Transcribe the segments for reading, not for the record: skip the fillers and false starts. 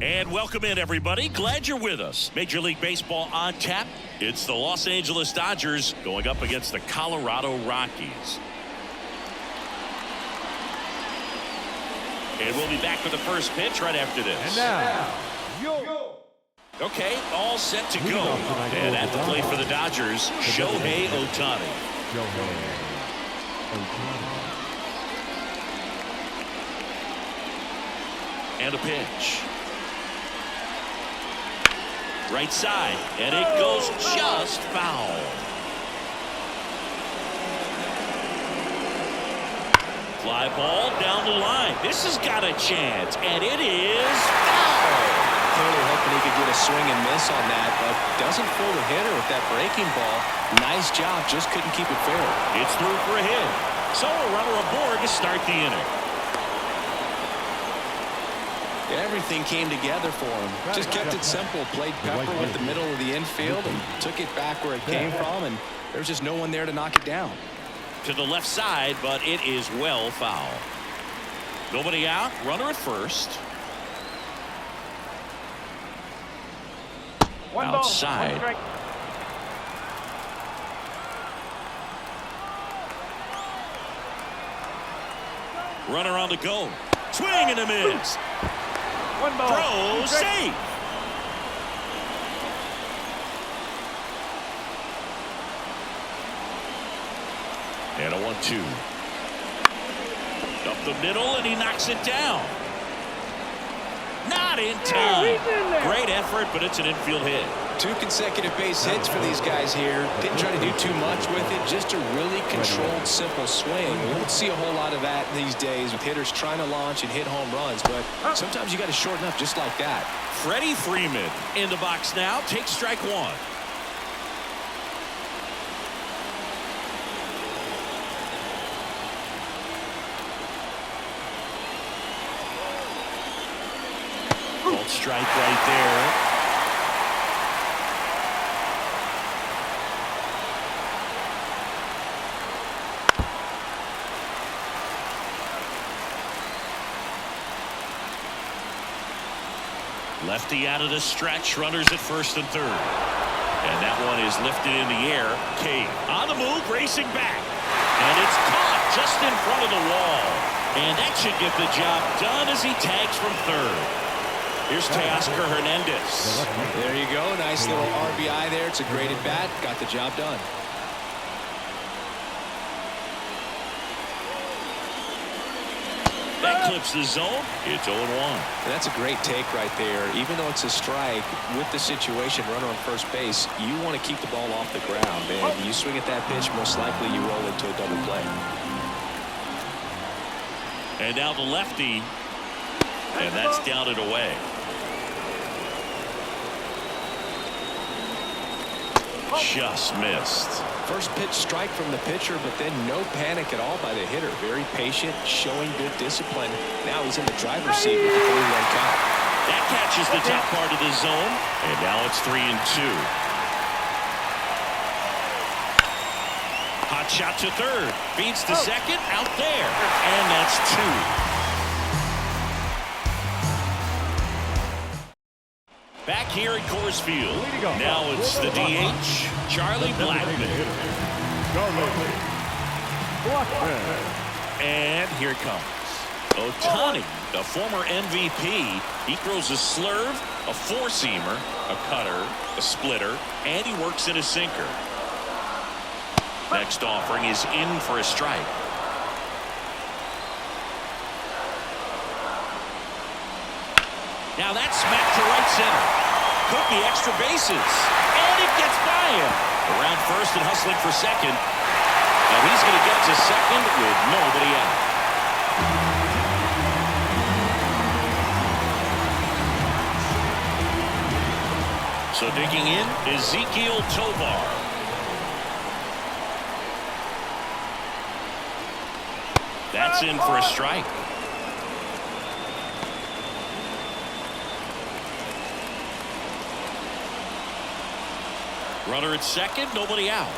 And welcome in, everybody. Glad you're with us. Major League Baseball on tap. It's the Los Angeles Dodgers going up against the Colorado Rockies. And we'll be back with the first pitch right after this. And now, yo. Okay, all set to go. And at the plate for the Dodgers, Shohei Ohtani. And a pitch. Right side, and it goes just foul. Fly ball down the line. This has got a chance, and it is foul. Clearly hoping he could get a swing and miss on that, but doesn't fool the hitter with that breaking ball. Nice job, just couldn't keep it fair. It's through for a hit. So a runner aboard to start the inning. Everything came together for him. Just kept it simple. Played pepper with the middle of the infield and took it back where it came from, and there's just no one there to knock it down. To the left side, but it is well foul. Nobody out. Runner at first. Outside. Runner on the go. Swing and a miss. Throw safe. And a 1-2. Up the middle, and he knocks it down. Not in time. Great effort, but it's an infield hit. 2 consecutive base hits for these guys here. Didn't try to do too much with it. Just a really controlled, simple swing. We don't see a whole lot of that these days with hitters trying to launch and hit home runs, but sometimes you got to shorten up just like that. Freddie Freeman in the box now. Takes strike 1. Called strike right there. Lefty out of the stretch. Runners at first and third. And that one is lifted in the air. Cade on the move, racing back. And it's caught just in front of the wall. And that should get the job done as he tags from third. Here's Teoscar Hernandez. There you go. Nice little RBI there. It's a great at bat. Got the job done. That clips the zone. It's 0-1. That's a great take right there. Even though it's a strike, with the situation, runner on first base, you want to keep the ball off the ground. And you swing at that pitch, most likely you roll into a double play. And now the lefty. And that's down and away. Just missed. First pitch strike from the pitcher, but then no panic at all by the hitter. Very patient, showing good discipline. Now he's in the driver's seat with the 3-1 count. That catches the top part of the zone, and now it's 3-2. Hot shot to third, feeds to second, out there, and that's 2. Back here at Coors Field. Now it's the DH, Charlie Blackmon. And here it comes. Ohtani, the former MVP. He throws a slurve, a four-seamer, a cutter, a splitter, and he works in a sinker. Next offering is in for a strike. Now that's smacked to right center. Could be extra bases. And it gets by him. Around first and hustling for second. Now he's going to get to second with nobody out. So digging in, Ezequiel Tovar. That's in for a strike. Runner at second, nobody out.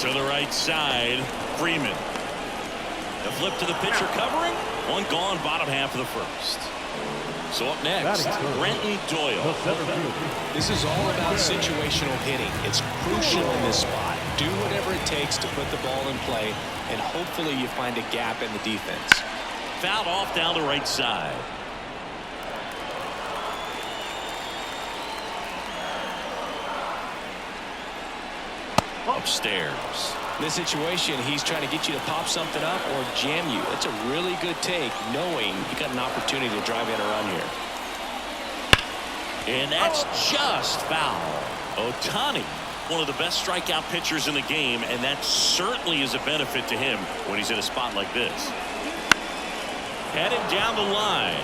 To the right side, Freeman. The flip to the pitcher covering. One gone, bottom half of the first. So up next, Brenton Doyle. This is all about situational hitting. It's crucial in this spot. Do whatever it takes to put the ball in play, and hopefully you find a gap in the defense. Fouled off down the right side. Upstairs. In this situation, he's trying to get you to pop something up or jam you. That's a really good take, knowing you got an opportunity to drive in a run here. And that's just foul. Ohtani, one of the best strikeout pitchers in the game, and that certainly is a benefit to him when he's in a spot like this. Heading down the line.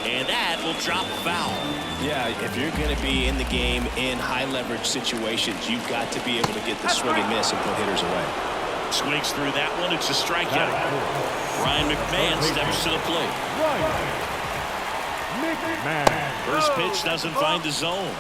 And that will drop foul. Yeah, if you're going to be in the game in high leverage situations, you've got to be able to get the swing and miss and put hitters away. Swings through that one. It's a strikeout. Ryan McMahon steps to the plate. First pitch doesn't find the zone.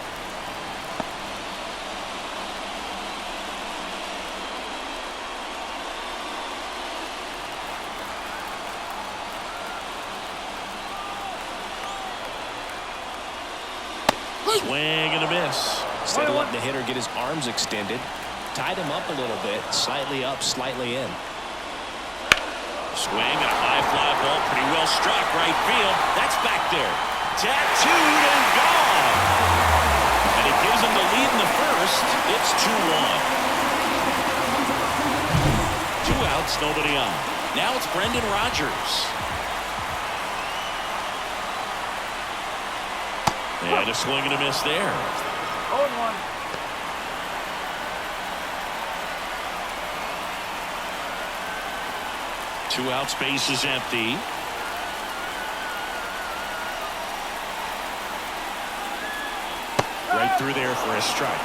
Swing and a miss. Instead of letting the hitter get his arms extended, tied him up a little bit, slightly up, slightly in. Swing and a high fly ball, pretty well struck right field. That's back there. Tattooed and gone. And it gives him the lead in the first. It's 2-1. 2 outs, nobody on. Now it's Brendan Rodgers. And a swing and a miss there. 0-1. Two outs, base is empty. Right through there for a strike.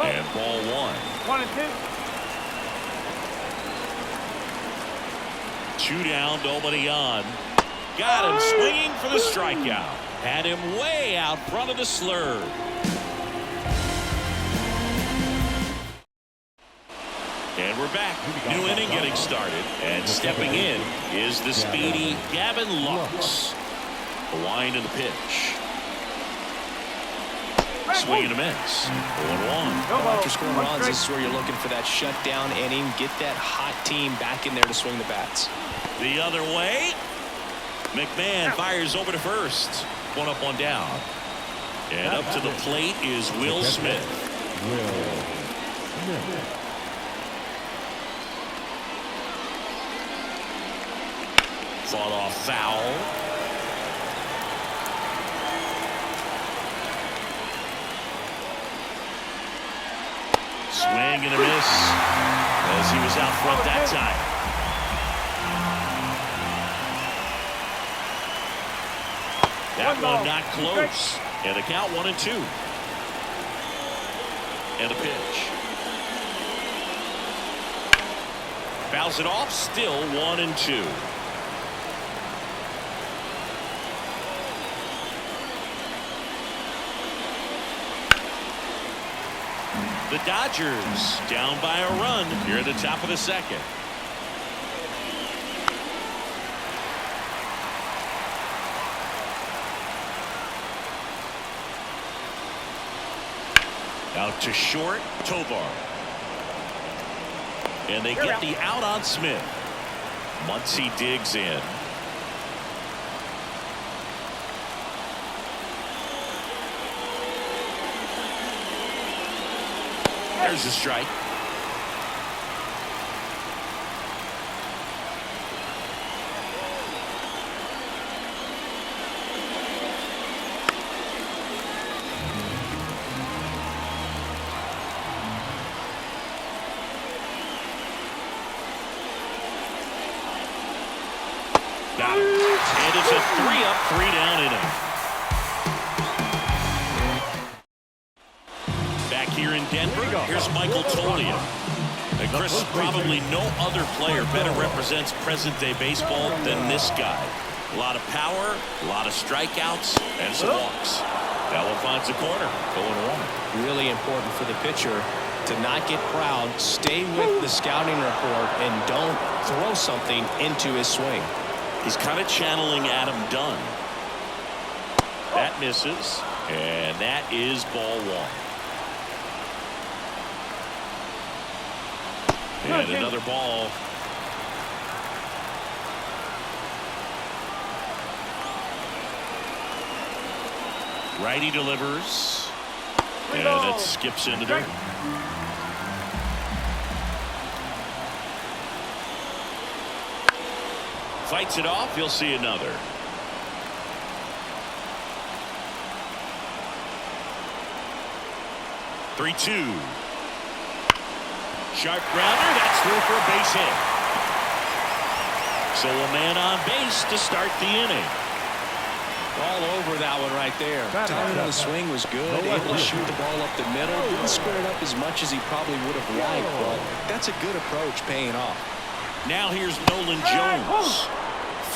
And ball one. 1-2. 2 down, nobody on. Got him swinging for the strikeout. Had him way out front of the slurve. And we're back. New inning getting started. And stepping in is the speedy Gavin Lux. A wind and a pitch. Swing and a miss. 1-1. After scoring runs, this is where you're looking for that shutdown inning. Get that hot team back in there to swing the bats. The other way. McMahon fires over to first. 1 up, 1 down. And up to the plate is Will Smith. Fought off foul. Swing and a miss as he was out front that time. That one not close. And the count 1-2. And a pitch. Fouls it off, still 1-2. The Dodgers down by a run here at the top of the second. Out to short, Tovar. And they get the out on Smith. Muncy digs in. There's a strike. Got it. And it's a 3-up, 3-down inning. Back here in Denver, here's Michael Toglia. And Chris, probably no other player better represents present-day baseball than this guy. A lot of power, a lot of strikeouts, and some walks. That one finds the corner. 0-1. Really important for the pitcher to not get proud, stay with the scouting report, and don't throw something into his swing. He's kind of channeling Adam Dunn. That misses, and that is ball one. And another ball. Righty delivers, and it skips into dirt. Fights it off. You'll see another. Three-two. Sharp grounder. That's through for a base hit. So a man on base to start the inning. All over that one right there. Timing on the swing was good. Able to shoot the ball up the middle. Didn't square it up as much as he probably would have liked, but that's a good approach, paying off. Now here's Nolan Jones.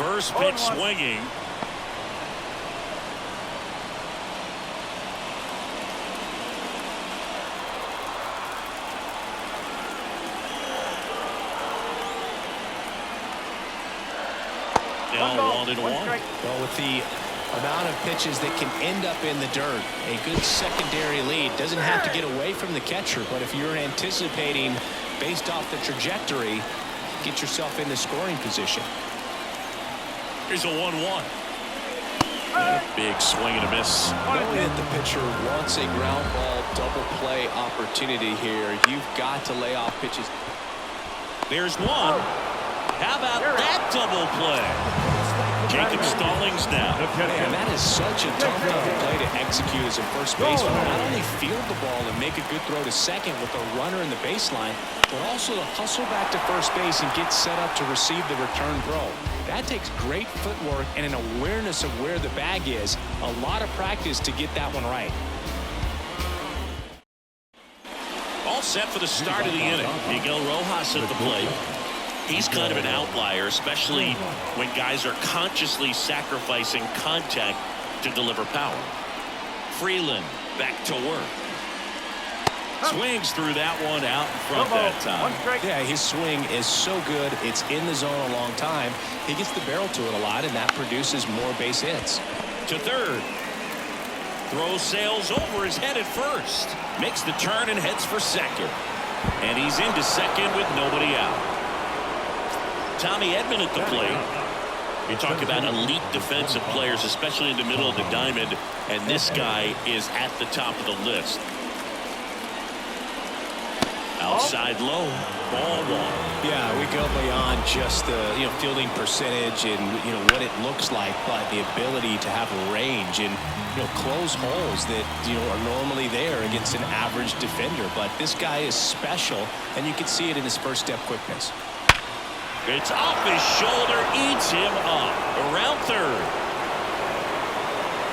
First pitch swinging. Now 1-1. Well, with the amount of pitches that can end up in the dirt, a good secondary lead. Doesn't have to get away from the catcher, but if you're anticipating based off the trajectory, get yourself in the scoring position. Here's a 1-1. And a big swing and a miss. Knowing that the pitcher wants a ground ball double play opportunity here, you've got to lay off pitches. There's one. How about that double play? Jacob Stallings now. Man, that is such a tough double play to execute as a first baseman. Not only field the ball and make a good throw to second with a runner in the baseline, but also to hustle back to first base and get set up to receive the return throw. That takes great footwork and an awareness of where the bag is. A lot of practice to get that one right. All set for the start of the inning. Miguel Rojas at the plate. He's kind of an outlier, especially when guys are consciously sacrificing contact to deliver power. Freeland back to work. Swings through that one out in front that time. Yeah, his swing is so good. It's in the zone a long time. He gets the barrel to it a lot, and that produces more base hits. To third. Throw sails over his head at first. Makes the turn and heads for second. And he's into second with nobody out. Tommy Edman at the plate. You talk about elite defensive players, especially in the middle of the diamond, and this guy is at the top of the list. Outside low, ball one. Yeah, we go beyond just the fielding percentage and what it looks like, but the ability to have range and close holes that are normally there against an average defender. But this guy is special, and you can see it in his first step quickness. It's off his shoulder, eats him up. Around third.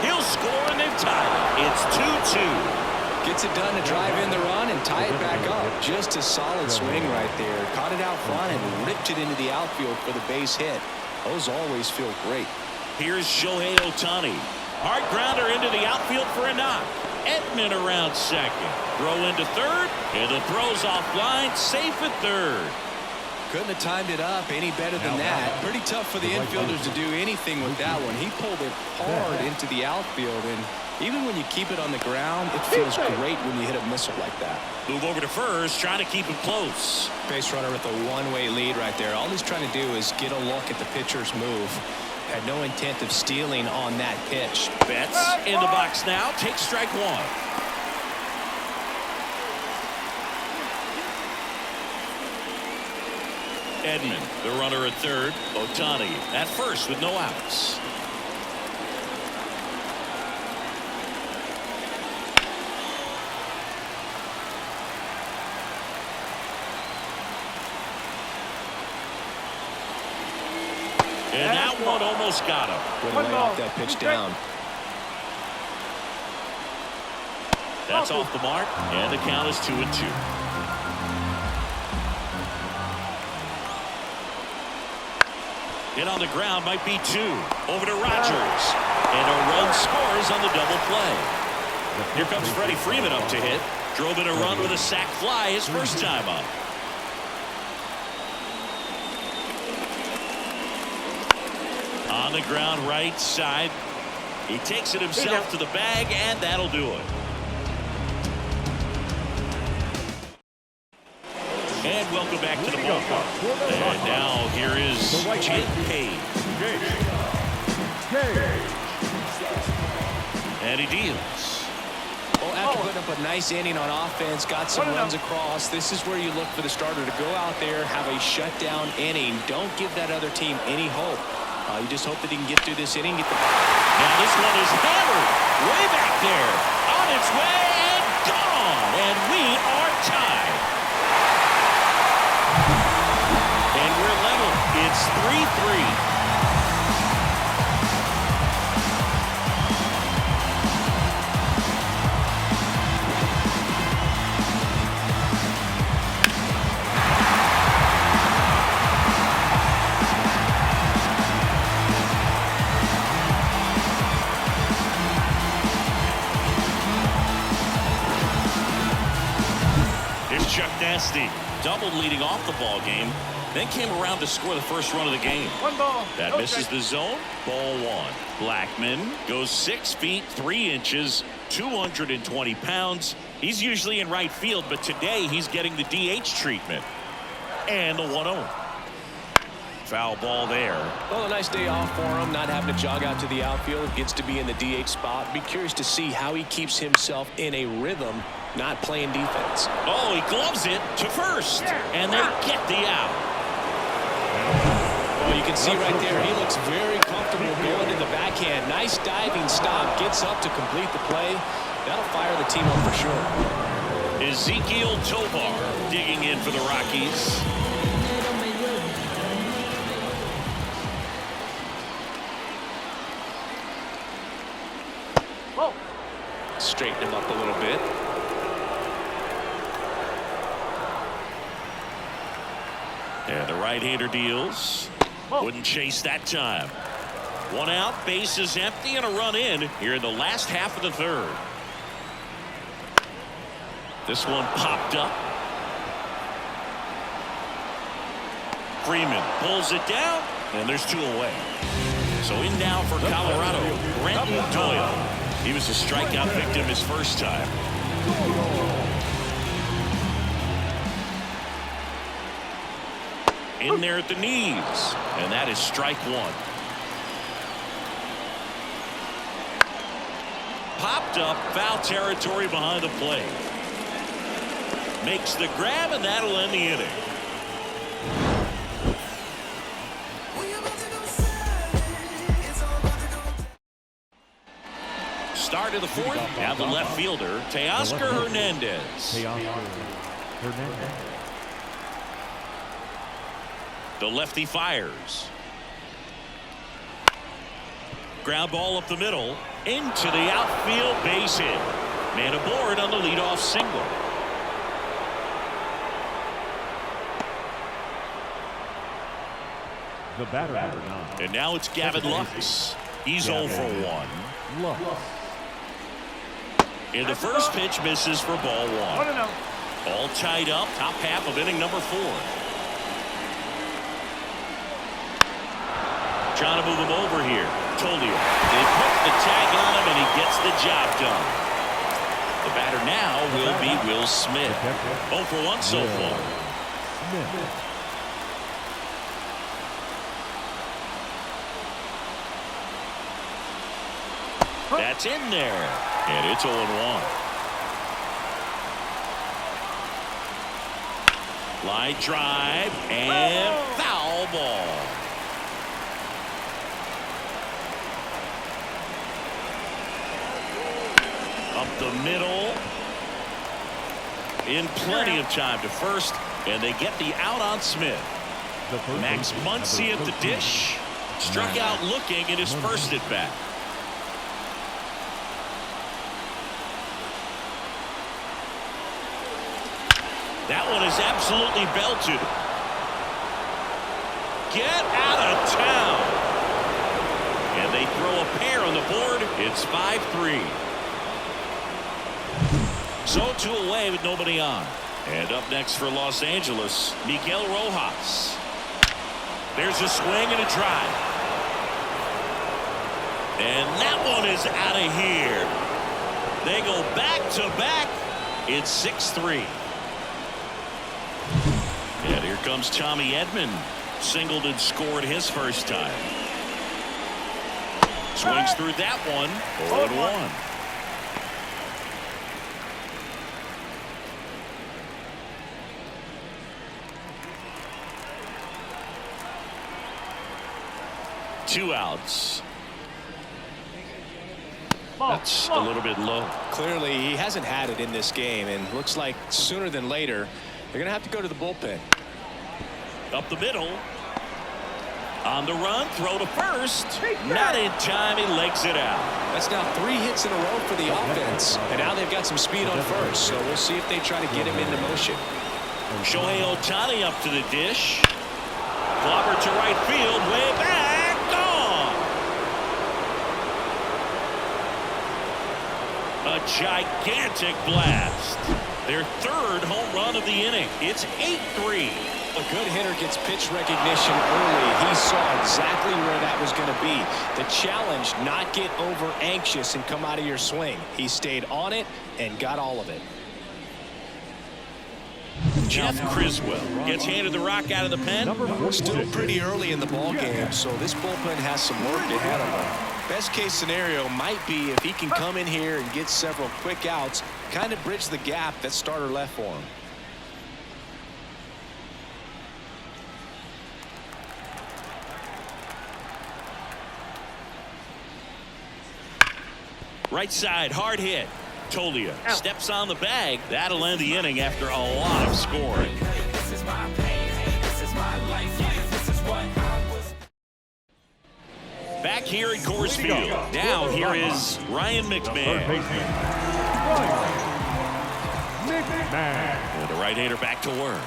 He'll score and then tie it. It's 2-2. Gets it done to drive in the run and tie it back up. Just a solid swing right there. Caught it out front and ripped it into the outfield for the base hit. Those always feel great. Here's Shohei Ohtani. Hard grounder into the outfield for a knock. Edman around second. Throw into third, and the throw's offline. Safe at third. Couldn't have timed it up any better than that. Pretty tough for the infielders to do anything with that one. He pulled it hard into the outfield, and even when you keep it on the ground, it feels great when you hit a missile like that. Move over to first, trying to keep it close. Base runner with a one-way lead right there. All he's trying to do is get a look at the pitcher's move. Had no intent of stealing on that pitch. Betts in the box now. Takes strike one. Edman, the runner at third. Ohtani at first with no outs. And that one almost got him. Good to lay off that pitch down. That's off the mark, and the count is 2-2. Hit on the ground, might be 2. Over to Rogers. And a run scores on the double play. Here comes Freddie Freeman up to hit. Drove in a run with a sac fly his first time up. On the ground, right side. He takes it himself to the bag, and that'll do it. And welcome back to the ballpark. And now here is Jake Cage. And he deals. Well, after putting up a nice inning on offense, got some runs across, this is where you look for the starter to go out there, have a shutdown inning. Don't give that other team any hope. You just hope that he can get through this inning. Now this one is hammered way back there. On its way and gone. And we are tied. And we're level. It's 3-3. Chuck Nasty doubled leading off the ball game, then came around to score the first run of the game. 1 ball. That misses the zone. Ball 1. Blackman goes 6 feet 3 inches, 220 pounds. He's usually in right field, but today he's getting the DH treatment. And the 1-0. Foul ball there. Well, a nice day off for him, not having to jog out to the outfield. Gets to be in the DH spot. Be curious to see how he keeps himself in a rhythm, not playing defense. Oh, he gloves it to first, and they get the out. Well, you can see right there, he looks very comfortable going to the backhand. Nice diving stop, gets up to complete the play. That'll fire the team up for sure. Ezekiel Tovar digging in for the Rockies. Straighten him up a little bit. And the right-hander deals. Wouldn't chase that time. 1 out, base is empty, and a run in here in the last half of the 3rd. This one popped up. Freeman pulls it down, and there's 2 away. So in now for Colorado, Brenton Doyle. He was a strikeout victim his first time. In there at the knees, and that is strike 1. Popped up, foul territory behind the plate. Makes the grab, and that'll end the inning. Start of the 4th, now the left fielder, Teoscar Hernandez. The lefty fires. Ground ball up the middle, into the outfield, base hit. Man aboard on the leadoff single. The batter number 9. And now it's Gavin Lux. He's 0 for 1. And the first pitch misses for ball 1. All tied up, top half of inning number 4. Trying to move him over here. Tolio. They put the tag on him, and he gets the job done. The batter now will be Will Smith. 0 for 1 so far. That's in there. And it's 0-1. Line drive and foul ball. Up the middle. In plenty of time to first, and they get the out on Smith. Max Muncy at the dish. Struck out looking in his first at bat. That one is absolutely belted. get out of town. And they throw a pair on the board. It's 5-3. So 2 away with nobody on. And up next for Los Angeles, Miguel Rojas. There's a swing and a drive. And that one is out of here. They go back to back. It's 6-3. And here comes Tommy Edman. Singled and scored his first time. Swings through that one. 0-1. Two outs. That's a little bit low. Clearly, he hasn't had it in this game, and looks like sooner than later, they're going to have to go to the bullpen. Up the middle. On the run, throw to first. Not in time, he legs it out. That's now 3 hits in a row for the offense, and now they've got some speed on first, so we'll see if they try to get him into motion. Shohei Ohtani up to the dish. Clobber to right field, way back, gone. A gigantic blast. Their 3rd home run of the inning. It's 8-3. A good hitter gets pitch recognition early. He saw exactly where that was going to be. The challenge, not get over anxious and come out of your swing. He stayed on it and got all of it. Jeff Criswell gets handed the rock out of the pen. Still pretty early in the ball game, so this bullpen has some work ahead of him. Best case scenario might be if he can come in here and get several quick outs, kind of bridge the gap that starter left for him. Right side, hard hit. Tolia steps on the bag. That'll end the inning after a lot of scoring. Back here at Coors Field. Now here is Ryan McMahon. And the right-hander back to work.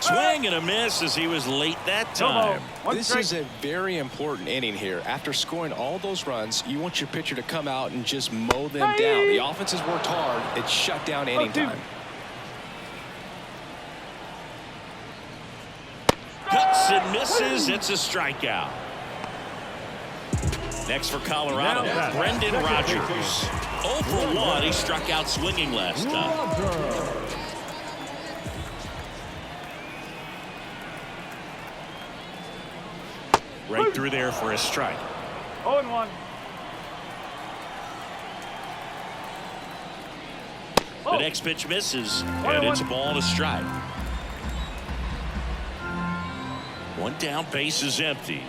Swing and a miss as he was late that time. This is a very important inning here. After scoring all those runs, you want your pitcher to come out and just mow them down. The offense has worked hard. It's shut down anytime. Cuts and misses. It's a strikeout. Next for Colorado, Brendan Rodgers. 0 for 1. He struck out swinging last time. Right through there for a strike. 0-1. The next pitch misses, and it's a ball and a strike. One down, base is empty.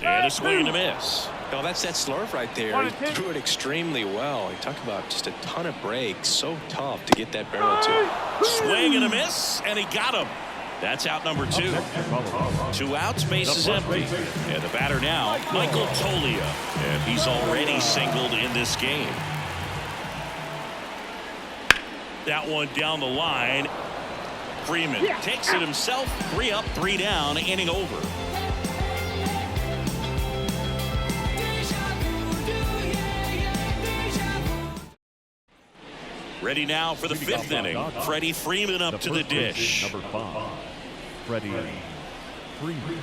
And a swing and a miss. Oh, that's that slurve right there. He threw it extremely well. You talk about just a ton of breaks. So tough to get that barrel to. Swing and a miss, and he got him. That's out number 2. 2 outs, base is empty. And the batter now, Michael Tolia. And he's already singled in this game. That one down the line. Freeman takes it himself. 3 up, 3 down, inning over. Ready now for the 5th inning. Freddie Freeman up to the dish. Number 5, Freddie Freeman.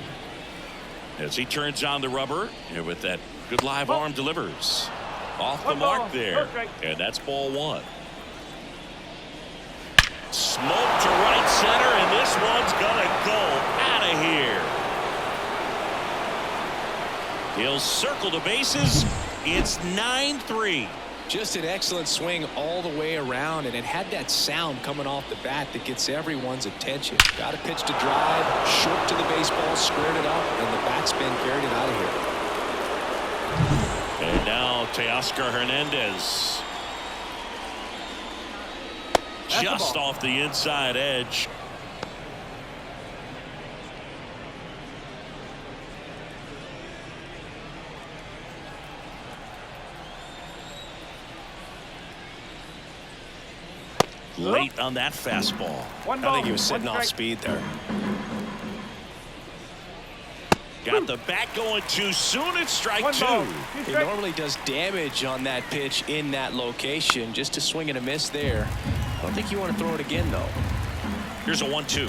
As he turns on the rubber, and with that good live arm delivers. Off the mark there. And that's ball 1. Smoke to right center, and this one's gonna go out of here. He'll circle the bases. It's 9-3. Just an excellent swing all the way around, and it had that sound coming off the bat that gets everyone's attention. Got a pitch to drive, short to the baseball, squared it up, and the backspin carried it out of here. And now Teoscar Hernandez. Just off the inside edge. Late on that fastball. I think he was sitting off speed there. Got the bat going too soon. It's strike One ball. two. He normally does damage on that pitch in that location. Just a swing and a miss there. I don't think you want to throw it again, though. Here's a 1-2.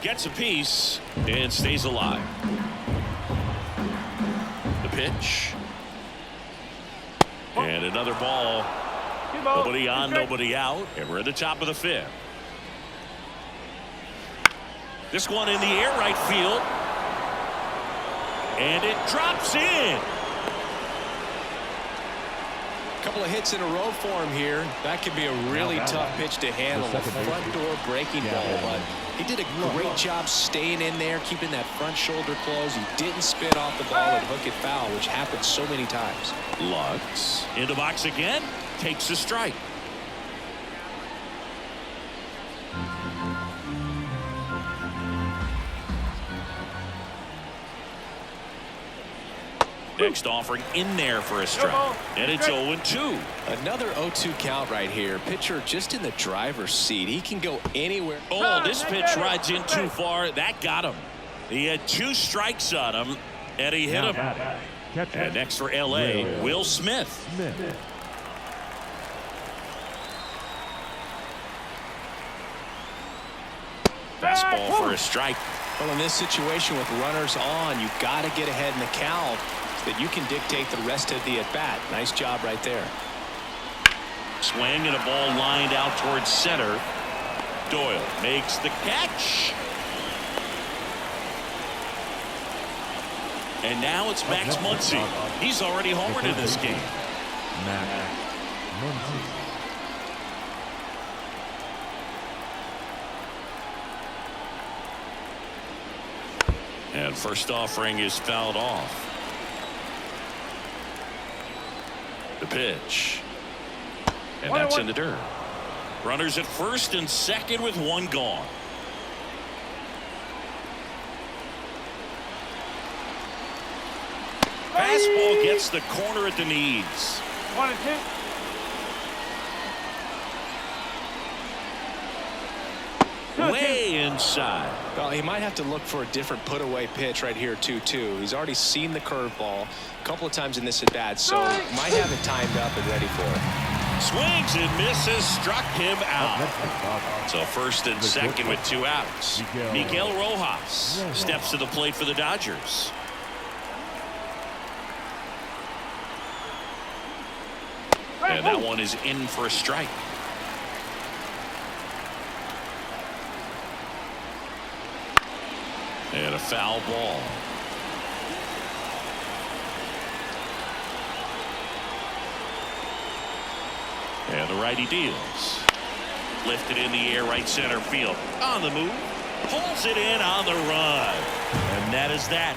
Gets a piece and stays alive. The pitch. And another ball. Nobody on, nobody out. And we're at the top of the fifth. This one in the air, right field. And it drops in. Couple of hits in a row for him here. That could be a really tough pitch to handle. A front door breaking ball, but he did a great job staying in there, keeping that front shoulder closed. He didn't spin off the ball and hook it foul, which happens so many times. Lux in the box again, takes a strike. Next offering in there for a strike. And it's 0-2. Another 0-2 count right here. Pitcher just in the driver's seat. He can go anywhere. Oh, this pitch rides in too far. That got him. He had 2 strikes on him, and he hit him. And next for L.A., Will Smith. Fastball for a strike. Well, in this situation with runners on, you've got to get ahead in the count so that you can dictate the rest of the at-bat. Nice job right there. Swing and a ball lined out towards center. Doyle makes the catch. And now it's Max Muncy. He's already homered in this game. Max Muncy. And first offering is fouled off. The pitch. And that's in the dirt. Runners at first and second with 1 gone. Fastball gets the corner at the knees. 1-2. Way inside. Well, he might have to look for a different put-away pitch right here, 2-2. He's already seen the curveball a couple of times in this at-bat, so might have it timed up and ready for it. Swings and misses, struck him out. So first and second with 2 outs. Miguel Rojas steps to the plate for the Dodgers. And that one is in for a strike. And a foul ball. And the righty deals. Lifted in the air, right center field. On the move. Pulls it in on the run. And that is that.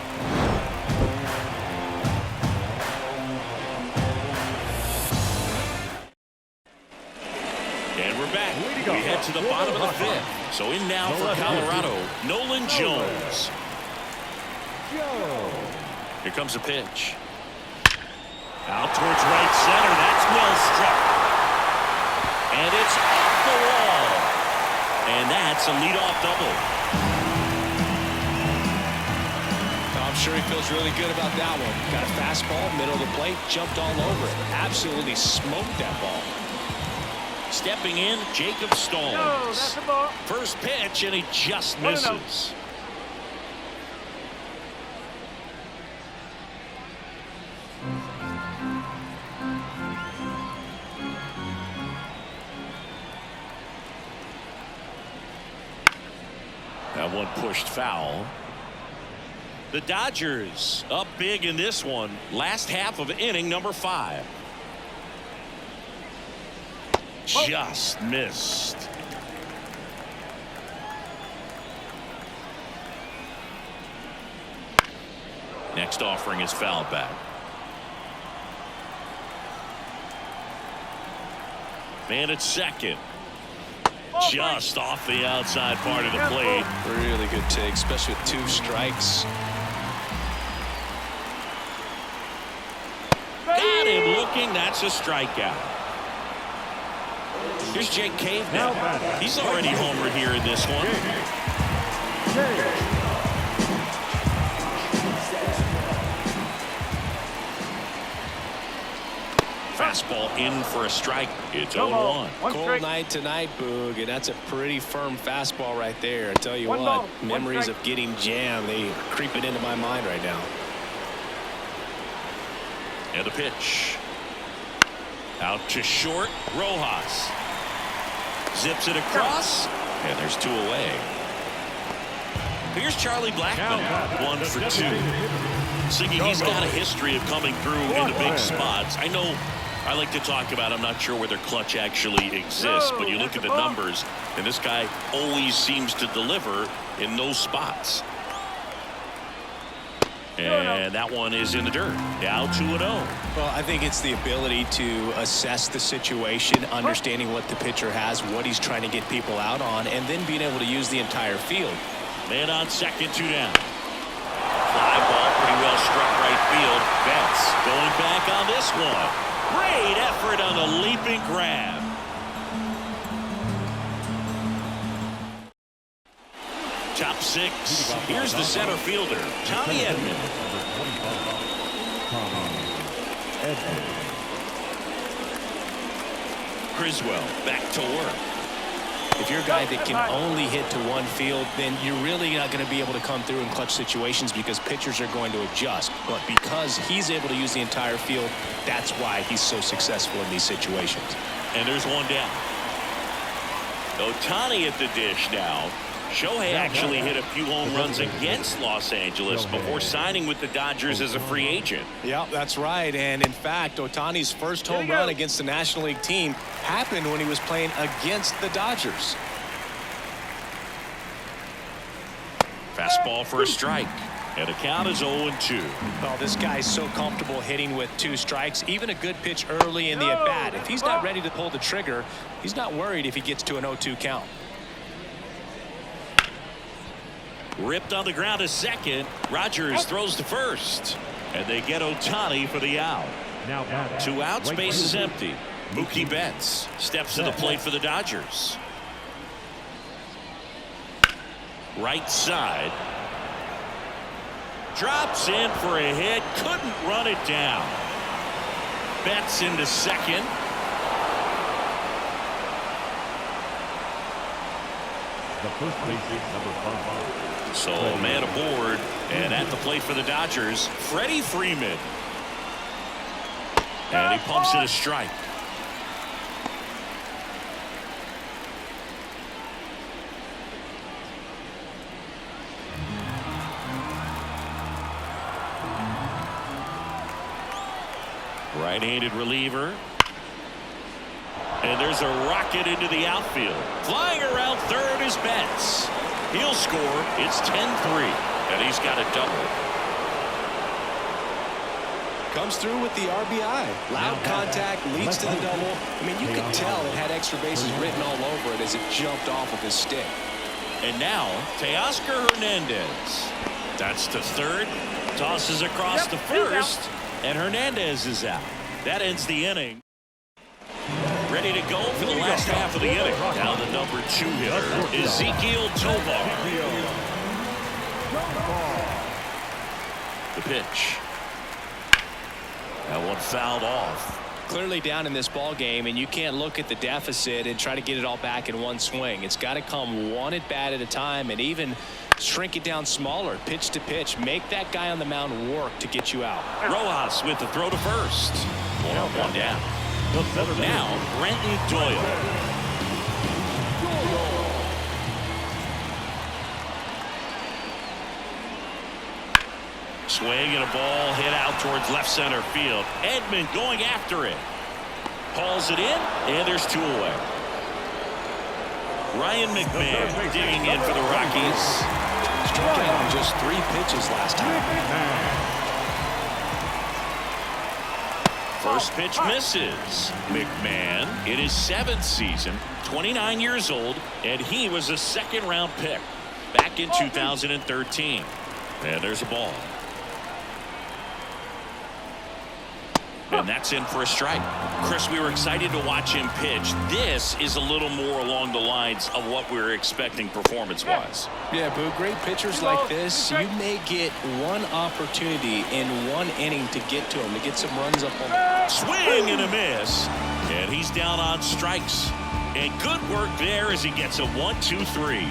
And we're back. We head to the bottom of the fifth. So in now for Colorado, Nolan Jones. Here comes a pitch. Out towards right center. That's well struck. And it's off the wall. And that's a leadoff double. I'm sure he feels really good about that one. Got a fastball, middle of the plate, jumped all over it. Absolutely smoked that ball. Stepping in, Jacob Stallings. First pitch, and he just misses. That one pushed foul. The Dodgers up big in this one. Last half of inning number 5. Just missed. Next offering is fouled back. Man at second. Just off the outside part of the plate. Really good take, especially with 2 strikes. Got him looking. That's a strikeout. Here's Jake Cave now. He's already homered here in this one. Fastball in for a strike. It's 0-1. Cold night tonight, Boog, and that's a pretty firm fastball right there. I tell you One what, ball, one memories strike. of getting jammed, they creep it into my mind right now. And the pitch. Out to short. Rojas zips it across, and there's 2 away. Here's Charlie Blackmon, 1 for 2. Siggy, he's got a history of coming through into big spots. I know I like to talk about, I'm not sure whether clutch actually exists, but you look at the numbers, and this guy always seems to deliver in those spots. And that one is in the dirt. Now 2-0. Well, I think it's the ability to assess the situation, understanding what the pitcher has, what he's trying to get people out on, and then being able to use the entire field. Man on second, 2 down. Fly ball pretty well struck right field. Betts going back on this one. Great effort on the leaping grab. Top 6. Here's the center fielder, Tommy Edman. Criswell back to work. If you're a guy that can only hit to one field, then you're really not going to be able to come through in clutch situations because pitchers are going to adjust. But because he's able to use the entire field, that's why he's so successful in these situations. And there's 1 down. Ohtani at the dish now. Shohei actually hit a few home runs against Los Angeles before signing with the Dodgers as a free agent. Yeah, that's right. And in fact, Ohtani's first home run against the National League team happened when he was playing against the Dodgers. Fastball for a strike. And the count is 0-2. Well, this guy's so comfortable hitting with 2 strikes, even a good pitch early in the at-bat. If he's not ready to pull the trigger, he's not worried if he gets to an 0-2 count. Ripped on the ground to second. Rogers throws to first. And they get Ohtani for the out. 2 outs, base is empty. Mookie Betts steps to the plate for the Dodgers. Right side. Drops in for a hit. Couldn't run it down. Betts into second. The first base is number 5. So a man aboard, and at the plate for the Dodgers, Freddie Freeman. And he pumps it a strike. Right-handed reliever. And there's a rocket into the outfield. Flying around third is Betts. He'll score. It's 10-3, and he's got a double. Comes through with the RBI. Loud contact leads to the double. I mean, you could tell it had extra bases written all over it as it jumped off of his stick. And now, Teoscar Hernandez. That's to third. Tosses across to first, and Hernandez is out. That ends the inning. Ready to go for the last half of the inning. Now the number 2 hitter, Ezequiel Tovar. The pitch. That one fouled off. Clearly down in this ball game, and you can't look at the deficit and try to get it all back in one swing. It's got to come one at bat at a time, and even shrink it down smaller, pitch to pitch. Make that guy on the mound work to get you out. Rojas with the throw to first. 1 up, 1 down. Now Brenton Doyle. Swing and a ball hit out towards left center field. Edman going after it. Hauls it in, and there's 2 away. Ryan McMahon digging in for the Rockies. Struck out on just 3 pitches last time. First pitch misses. McMahon in his 7th season, 29 years old, and he was a 2nd-round pick back in 2013. And there's a ball. And that's in for a strike. Chris, we were excited to watch him pitch. This is a little more along the lines of what we were expecting performance-wise. Yeah, Boo, great pitchers like this, you may get one opportunity in one inning to get to him, to get some runs up on the... Swing and a miss. And he's down on strikes. And good work there as he gets a 1-2-3.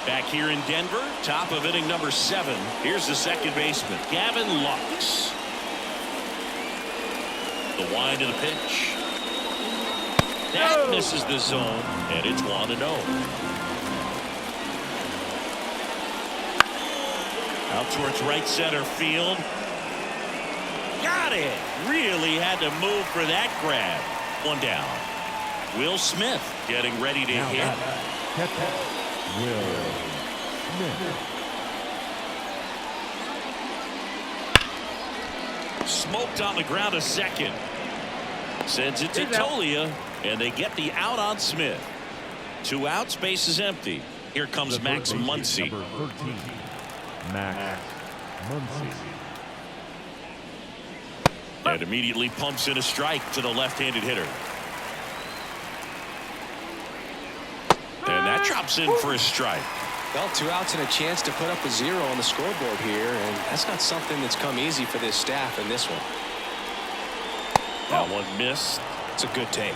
Back here in Denver, top of inning number 7. Here's the second baseman, Gavin Lux. The wind of the pitch. That misses the zone, and it's 1-0. Out towards right center field. Got it. Really had to move for that grab. One down. Will Smith getting ready to hit. Will Smith. Smoked on the ground a second. Sends it to Tolia, and they get the out on Smith. 2 outs, base is empty. Here comes Max Muncy. Number 13, Max Muncy. And immediately pumps in a strike to the left-handed hitter. And that drops in for a strike. Well, 2 outs and a chance to put up a 0 on the scoreboard here, and that's not something that's come easy for this staff in this one. That one missed. It's a good take.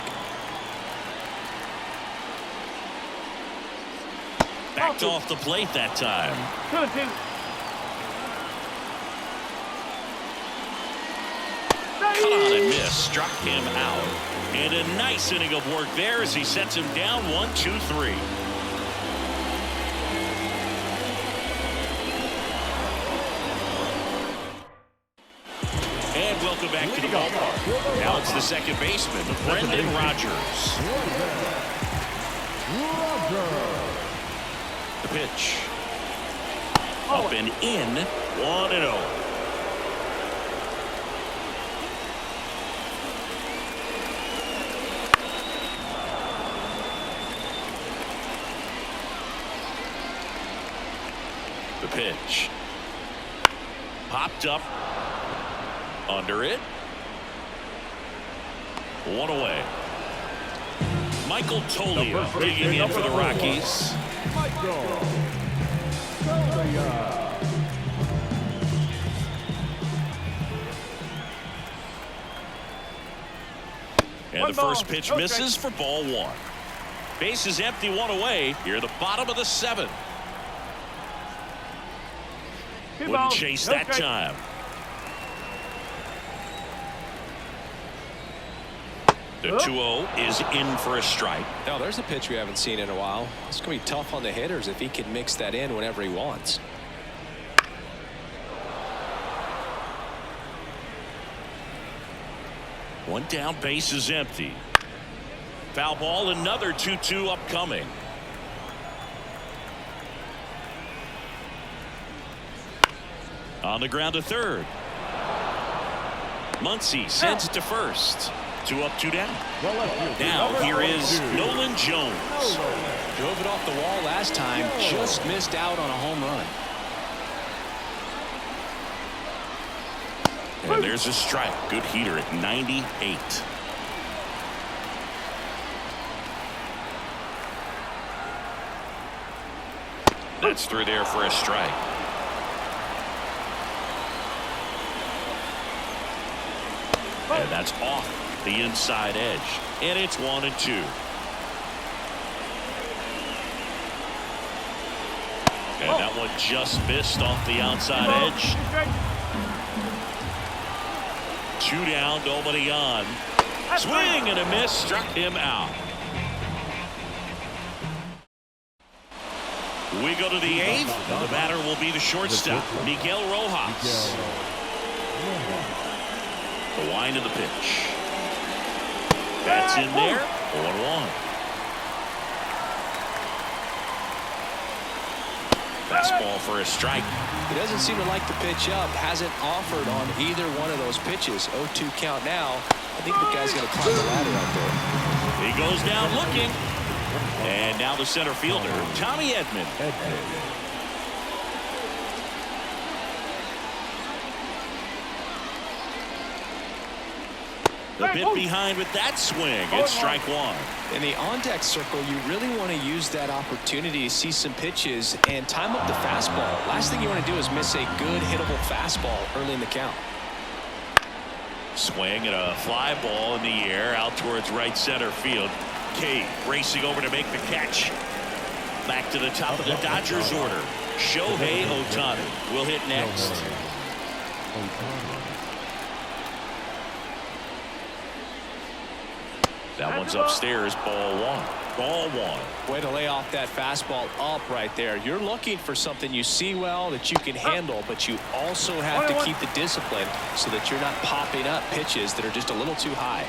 Backed off the plate that time. 2-2. Cut on and miss. Struck him out. And a nice inning of work there as he sets him down 1-2-3. And welcome back to the ballpark. Now it's the second baseman, Brendan Rodgers. The pitch. Up and in. 1-0. The pitch. Popped up. Under it. 1 away. Michael Tolia digging in for the Rockies. And the first pitch misses for ball 1. Base is empty, 1 away. Here at the bottom of the 7th. Wouldn't chase that time. The 2-0 is in for a strike. Now there's a pitch we haven't seen in a while. It's going to be tough on the hitters if he can mix that in whenever he wants. One down, base is empty. Foul ball, another 2-2 upcoming. On the ground to third. Muncy sends it to first. 2 up, 2 down. Now here is Nolan Jones. Drove it off the wall last time. Just missed out on a home run. And there's a strike. Good heater at 98. That's through there for a strike. And that's off the inside edge. And it's 1-2. And that one just missed off the outside edge. 2 down, nobody on. Swing and a miss, struck him out. We go to the 8th. The batter will be the shortstop, Miguel Rojas. The wind of the pitch. That's in there. 1-1. Fastball for a strike. He doesn't seem to like the pitch up. Hasn't offered on either one of those pitches. 0-2 count now. I think the guy's going to climb the ladder out there. He goes down looking. And now the center fielder, Tommy Edman. A bit behind with that swing. It's strike one. In the on-deck circle, you really want to use that opportunity to see some pitches and time up the fastball. Last thing you want to do is miss a good hittable fastball early in the count. Swing and a fly ball in the air out towards right center field. Cave racing over to make the catch. Back to the top of the Dodgers order. Shohei Ohtani will hit next. That one's upstairs. Ball one. Ball one. Way to lay off that fastball up right there. You're looking for something you see well that you can handle, but you also have to keep the discipline so that you're not popping up pitches that are just a little too high.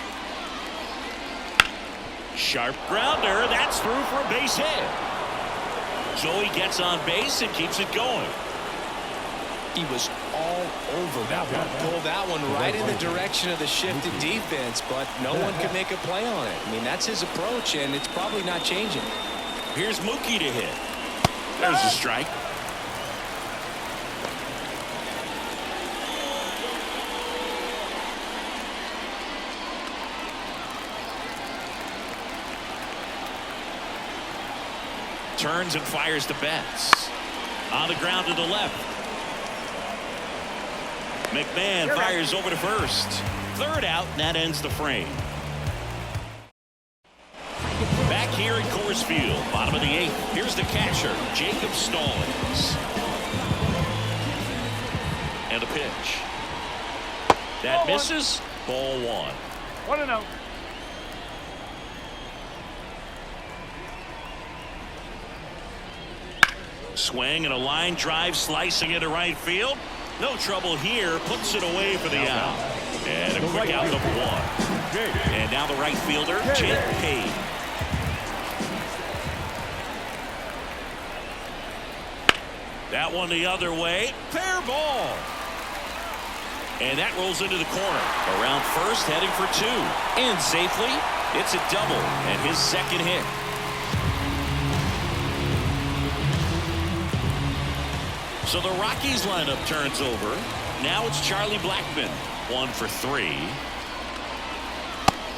Sharp grounder. That's through for a base hit. Joey gets on base and keeps it going. He was all over that one. Pulled that one right in the direction of the shifted defense, but no one could make a play on it. I mean, that's his approach, and it's probably not changing. Here's Mookie to hit. There's a strike. Turns and fires to Betts. On the ground to the left. McMahon fires over to first. Third out, and that ends the frame. Back here at Coors Field, bottom of the eighth. Here's the catcher, Jacob Stallings. And a pitch. That misses. Ball one. 1-0. Swing and a line drive slicing into right field. No trouble here. Puts it away for the out. And a quick out number one. And now the right fielder, Jake Cave. That one the other way. Fair ball. And that rolls into the corner. Around first, heading for two. And safely, it's a double. And his second hit. So the Rockies lineup turns over. Now it's Charlie Blackmon. 1 for 3.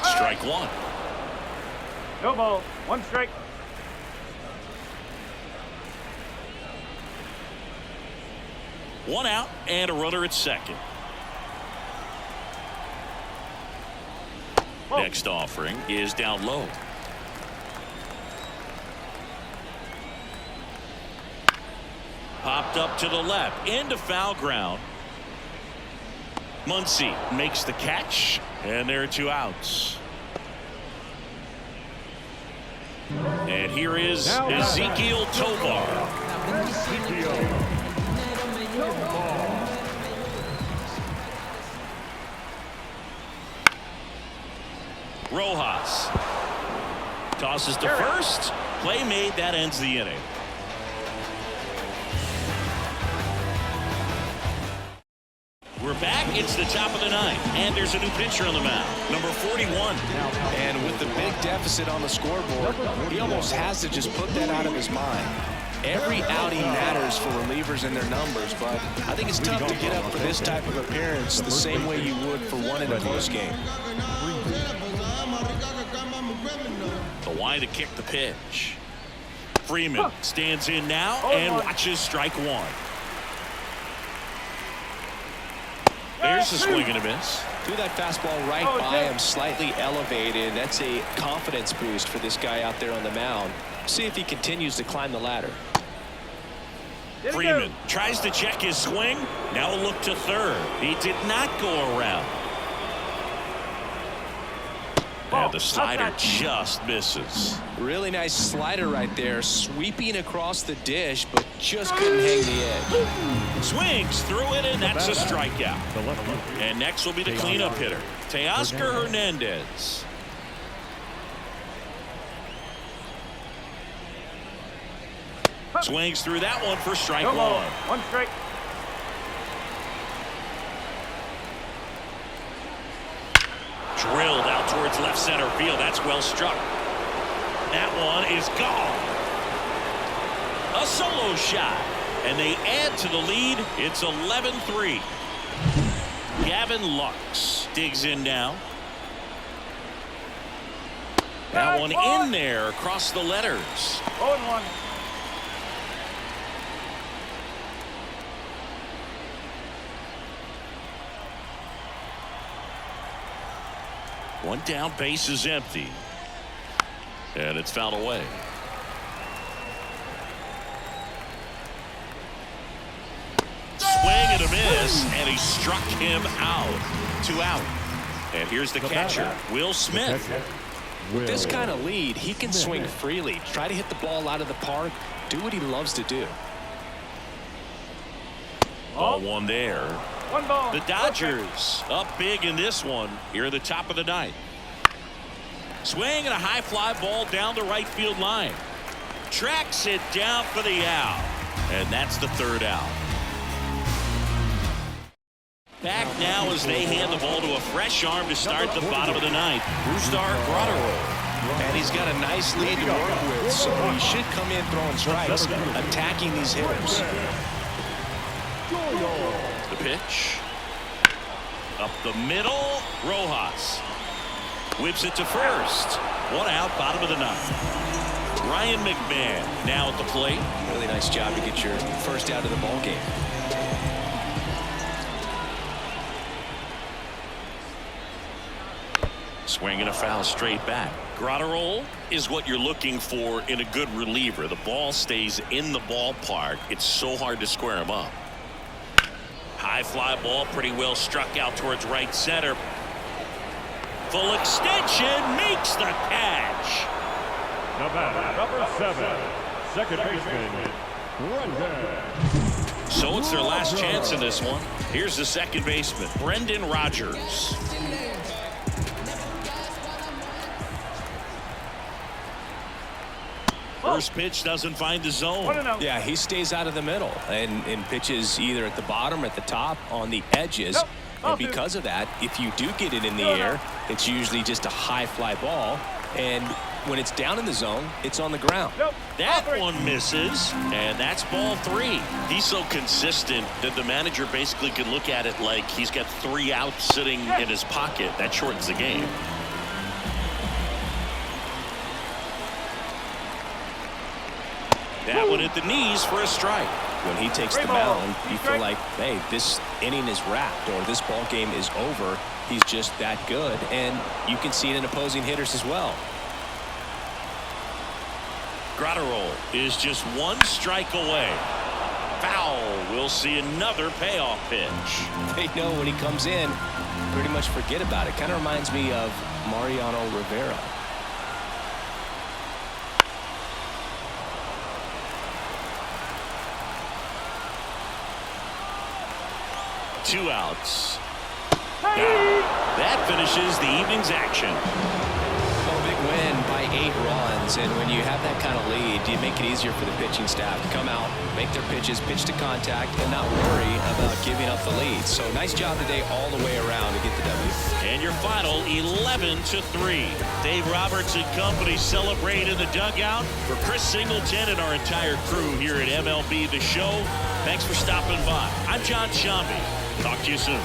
Strike one. No ball. 1 strike. One out and a runner at second. Next offering is down low. Popped up to the left into foul ground. Muncy makes the catch, and there are 2 outs. And here is Ezequiel Tovar. Rojas tosses to first. Play made. That ends the inning. We're back. It's the top of the ninth, and there's a new pitcher on the mound, number 41. And with the big deficit on the scoreboard, he almost has to just put that out of his mind. Every outing matters for relievers and their numbers, but I think it's tough to get up for this type of appearance the same way you would for one in a close game. The wind to kick the pitch. Freeman stands in now and watches strike one. There's a swing and a miss. Threw that fastball right by him, slightly elevated. That's a confidence boost for this guy out there on the mound. See if he continues to climb the ladder. Freeman tries to check his swing. Now a look to third. He did not go around. And the slider just misses. Really nice slider right there, sweeping across the dish, but just couldn't hang the edge. Swings through it, and that's a strikeout. And next will be the cleanup hitter, Teoscar Hernandez. Swings through that one for strike one. 1 strike. Drilled out towards left center field. That's well struck. That one is gone. A solo shot. And they add to the lead. It's 11-3. Gavin Lux digs in now. That one in there across the letters. 0-1. One down, base is empty. And it's fouled away. Swing and a miss, and he struck him out. 2 out. And here's the catcher, Will Smith. With this kind of lead, he can swing freely, try to hit the ball out of the park, do what he loves to do. Ball one there. 1 ball. The Dodgers up big in this one here at the top of the ninth. Swing and a high fly ball down the right field line. Tracks it down for the out. And that's the 3rd out. Back now as they hand the ball to a fresh arm to start the bottom of the ninth. Brusdar Graterol. And he's got a nice lead to work with, so he should come in throwing strikes, attacking these hitters. The pitch. Up the middle, Rojas. Whips it to first. 1 out, bottom of the ninth. Ryan McMahon now at the plate. Really nice job to get your first out of the ball game. Swinging a foul straight back. Graterol is what you're looking for in a good reliever. The ball stays in the ballpark. It's so hard to square him up. High fly ball pretty well struck out towards right center. Full extension makes the catch. Now batter, number 7, second baseman, Brendan. So it's their last chance in this one. Here's the second baseman, Brendan Rodgers. First pitch doesn't find the zone. Yeah, he stays out of the middle and pitches either at the bottom or at the top on the edges. And because of that, if you do get it in the air, it's usually just a high fly ball. And when it's down in the zone, it's on the ground. That one misses, and that's ball 3. He's so consistent that the manager basically can look at it like he's got 3 outs sitting in his pocket. That shortens the game. That one at the knees for a strike. When he takes the mound, you feel like, hey, this inning is wrapped or this ball game is over. He's just that good, and you can see it in opposing hitters as well. Graterol is just 1 strike away. Foul. We'll see another payoff pitch. They know when he comes in, pretty much forget about it. Kind of reminds me of Mariano Rivera. Two outs. That finishes the evening's action. A big win by 8 runs, and when you have that kind of lead, you make it easier for the pitching staff to come out, make their pitches, pitch to contact, and not worry about giving up the lead. So nice job today all the way around to get the W. And your final 11-3. Dave Roberts and company celebrate in the dugout. For Chris Singleton and our entire crew here at MLB The Show, thanks for stopping by. I'm John Shambi. Talk to you soon.